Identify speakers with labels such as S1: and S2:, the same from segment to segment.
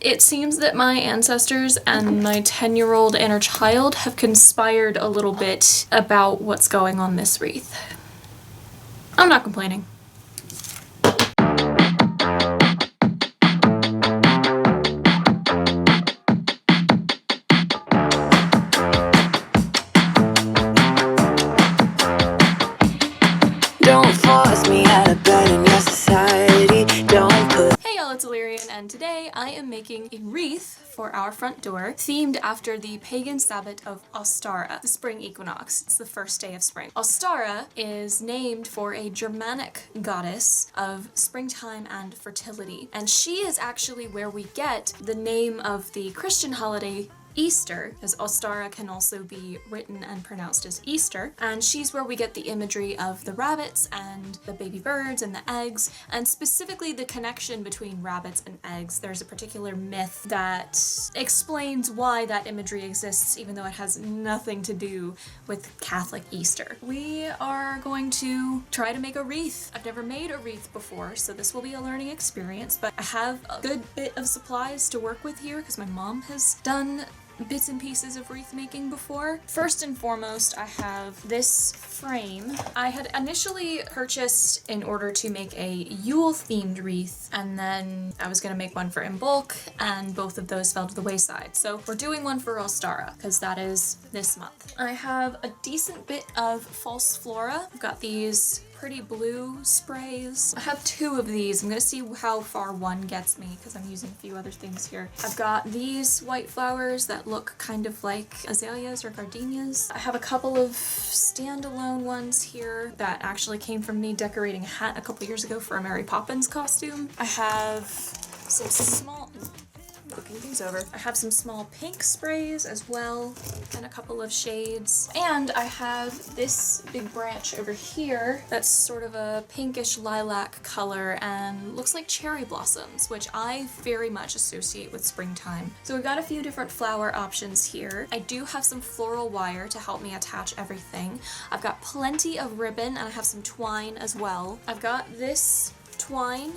S1: It seems that my ancestors and my 10-year-old inner child have conspired a little bit about what's going on this wreath. I'm not complaining.
S2: Don't force me out of bed in your society. Don't put.
S1: Hey y'all, it's Alirien, and today I am making a wreath for our front door themed after the pagan Sabbath of Ostara, the Spring Equinox. It's the first day of spring. Ostara is named for a Germanic goddess of springtime and fertility, and she is actually where we get the name of the Christian holiday Easter, because Ostara can also be written and pronounced as Easter, and she's where we get the imagery of the rabbits and the baby birds and the eggs, and specifically the connection between rabbits and eggs. There's a particular myth that explains why that imagery exists, even though it has nothing to do with Catholic Easter. We are going to try to make a wreath. I've never made a wreath before, so this will be a learning experience, but I have a good bit of supplies to work with here because my mom has done bits and pieces of wreath making before. First and foremost, I have this frame. I had initially purchased in order to make a Yule themed wreath, and then I was gonna make one for in bulk, and both of those fell to the wayside. So we're doing one for Ostara, because that is this month. I have a decent bit of false flora. I've got these pretty blue sprays. I have two of these. I'm gonna see how far one gets me because I'm using a few other things here. I've got these white flowers that look kind of like azaleas or gardenias. I have a couple of standalone ones here that actually came from me decorating a hat a couple years ago for a Mary Poppins costume. I have some small... looking things over. I have some small pink sprays as well, and a couple of shades. And I have this big branch over here that's sort of a pinkish lilac color and looks like cherry blossoms, which I very much associate with springtime. So we've got a few different flower options here. I do have some floral wire to help me attach everything. I've got plenty of ribbon, and I have some twine as well. I've got this twine.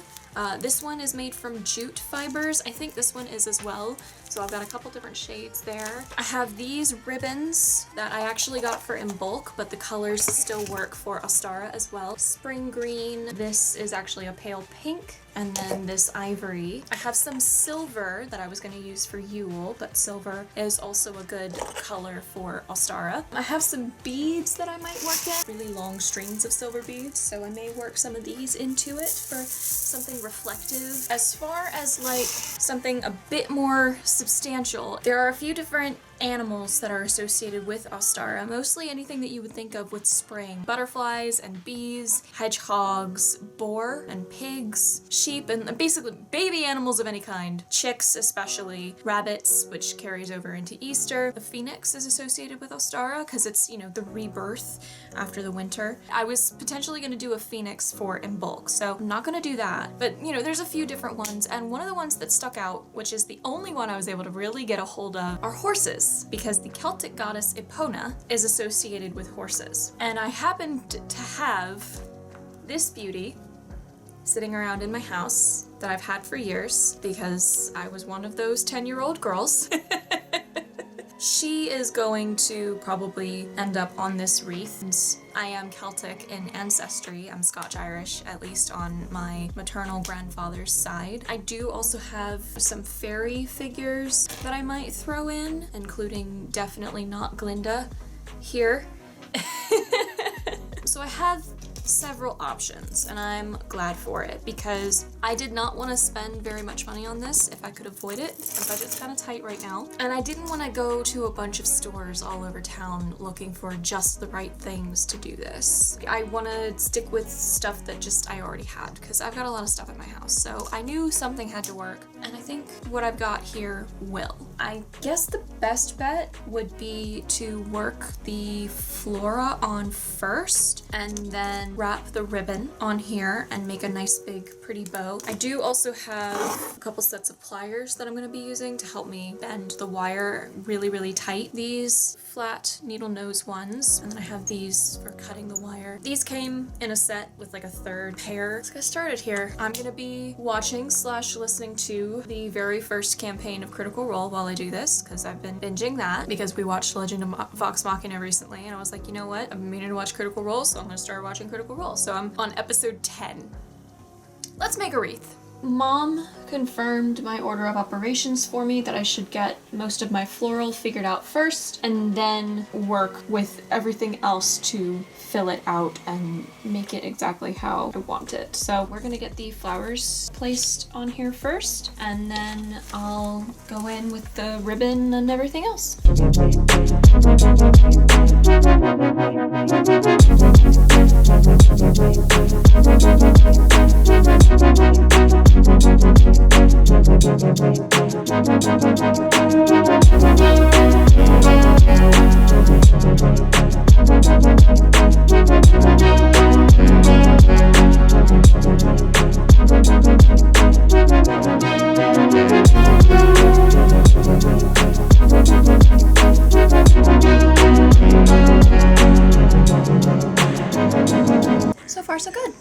S1: This one is made from jute fibers. I think this one is as well. So I've got a couple different shades there. I have these ribbons that I actually got for in bulk, but the colors still work for Ostara as well. Spring green. This is actually a pale pink. And then this ivory. I have some silver that I was going to use for Yule, but silver is also a good color for Ostara. I have some beads that I might work in. Really long strings of silver beads, so I may work some of these into it for something reflective. As far as like something a bit more substantial, there are a few different animals that are associated with Ostara, mostly anything that you would think of with spring. Butterflies and bees, hedgehogs, boar and pigs, sheep, and basically baby animals of any kind. Chicks especially, rabbits, which carries over into Easter. The phoenix is associated with Ostara because it's, you know, the rebirth after the winter. I was potentially going to do a phoenix for in bulk, so I'm not going to do that. But, you know, there's a few different ones, and one of the ones that stuck out, which is the only one I was able to really get a hold of, are horses. Because the Celtic goddess Epona is associated with horses. And I happened to have this beauty sitting around in my house that I've had for years because I was one of those 10-year-old girls. She is going to probably end up on this wreath. And I am Celtic in ancestry. I'm Scotch-Irish, at least on my maternal grandfather's side. I do also have some fairy figures that I might throw in, including definitely not Glinda here. So I have several options, and I'm glad for it because I did not want to spend very much money on this if I could avoid it. My budget's kind of tight right now, and I didn't want to go to a bunch of stores all over town looking for just the right things to do this. I want to stick with stuff that just I already had because I've got a lot of stuff in my house, so I knew something had to work, and I think what I've got here will. I guess the best bet would be to work the flora on first and then wrap the ribbon on here and make a nice big pretty bow. I do also have a couple sets of pliers that I'm going to be using to help me bend the wire really tight. These flat needle nose ones, and then I have these for cutting the wire. These came in a set with like a third pair. Let's get started here. I'm gonna be watching / listening to the very first campaign of Critical Role while I do this, because I've been binging that because we watched Legend of Vox Machina recently, and I was like, you know what? I've been meaning to watch Critical Role, so I'm gonna start watching Critical Role. So I'm on episode 10. Let's make a wreath. Mom confirmed my order of operations for me that I should get most of my floral figured out first and then work with everything else to fill it out and make it exactly how I want it. So we're gonna get the flowers placed on here first, and then I'll go in with the ribbon and everything else. So far, so good.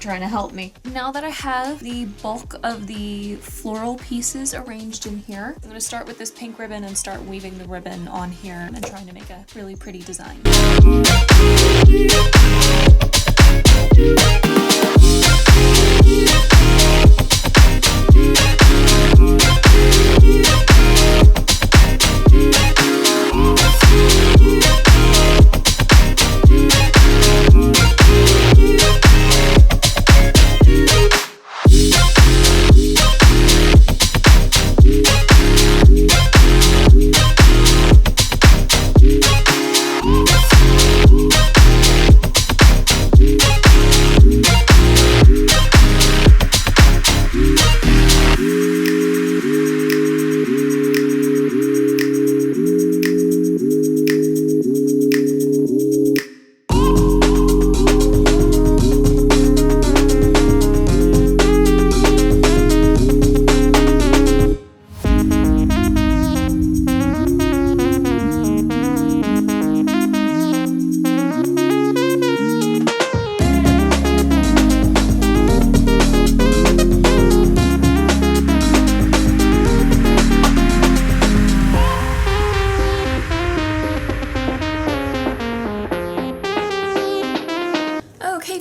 S1: Trying to help me. Now that I have the bulk of the floral pieces arranged in here, I'm going to start with this pink ribbon and start weaving the ribbon on here and trying to make a really pretty design.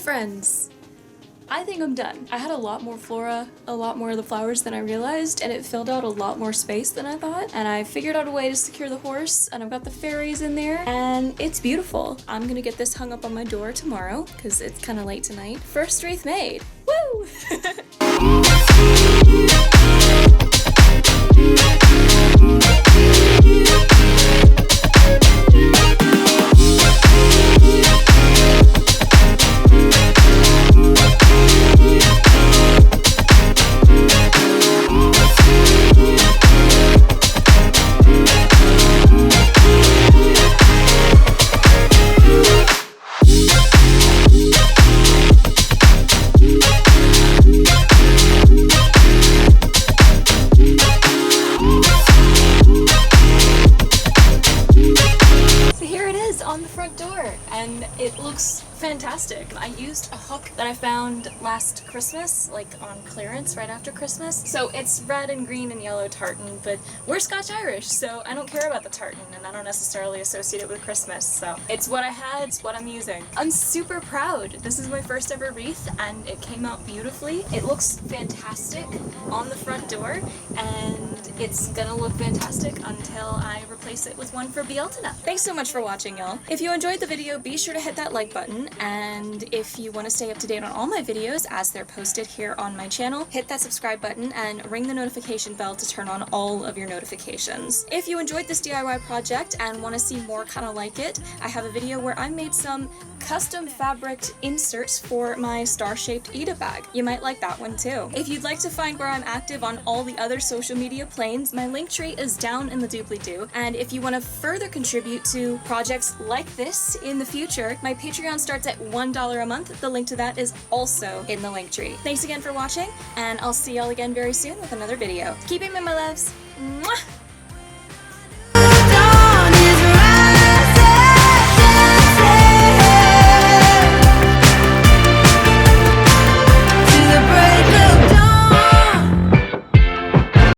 S1: Friends, I think I'm done. I had a lot more flora, a lot more of the flowers than I realized, and it filled out a lot more space than I thought, and I figured out a way to secure the horse, and I've got the fairies in there, and it's beautiful. I'm gonna get this hung up on my door tomorrow, because it's kind of late tonight. First wreath made! Woo! fantastic. I used a hook that I found last Christmas, like on clearance right after Christmas. So it's red and green and yellow tartan, but we're Scotch-Irish, so I don't care about the tartan, and I don't necessarily associate it with Christmas, so it's what I had, it's what I'm using. I'm super proud. This is my first ever wreath, and it came out beautifully. It looks fantastic on the front door, and it's gonna look fantastic until I replace it with one for Beelzebub. Thanks so much for watching, y'all. If you enjoyed the video, be sure to hit that like button, and if you want to stay up to date on all my videos as they're posted here on my channel, hit that subscribe button and ring the notification bell to turn on all of your notifications. If you enjoyed this DIY project and want to see more kind of like it, I have a video where I made some custom fabric inserts for my star-shaped Eda bag. You might like that one too. If you'd like to find where I'm active on all the other social media planes, my link tree is down in the doobly-doo, and if you want to further contribute to projects like this in the future, my Patreon starts at $1 a month. The link to that is also in the link tree. Thanks again for watching, and I'll see y'all again very soon with another video. Keep aiming, my loves. Mwah!